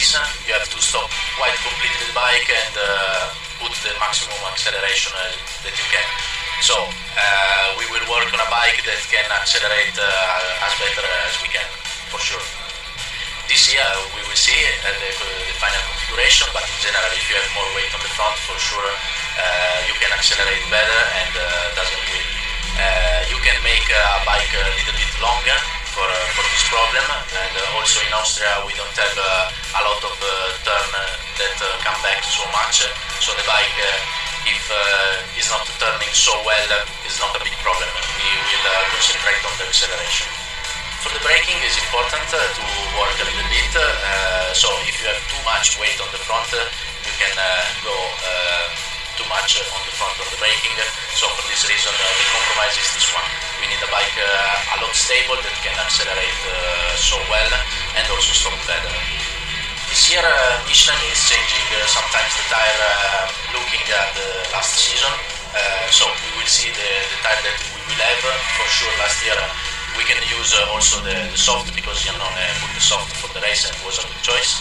race, you have to stop quite completely the bike and put the maximum acceleration that you can. So we will work on a bike that can accelerate as better as we can, for sure. This year we will see the final configuration, but in general, if you have more weight on the front, for sure you can accelerate better and doesn't win. You can make a bike a little bit longer for this problem, and also in Austria we don't have a lot of turn that come back so much, so the bike if is not turning so well is not a big problem. We will concentrate on the acceleration. For the braking is important to work a little bit, so if you have too much weight on the front you can go too much on the front of the braking, so for this reason the compromise is this one. We need a bike a lot stable that can accelerate so well and also stop better. This year Michelin is changing sometimes the tire looking at the last season, so we will see the tire that we will have. For sure last year we can use also the soft, because iannone put the soft for the race and was a good choice.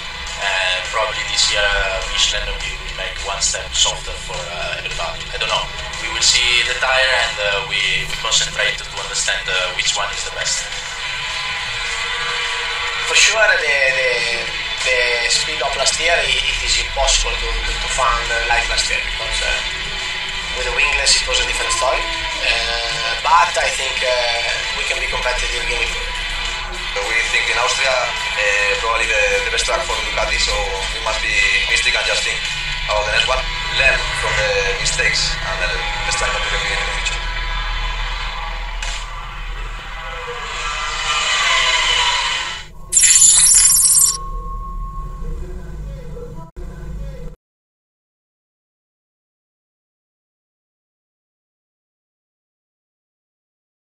Probably this year Michelin will make one step softer for everybody. I don't know. We will see the tire and we concentrate to understand which one is the best. For sure the speed of last year, it is impossible to find like last year, because with the wingless it was a different story. But I think we can be competitive again. We think in Austria probably the best track for Ducati, so we must be optimistic and just think about the next one, learn from the mistakes and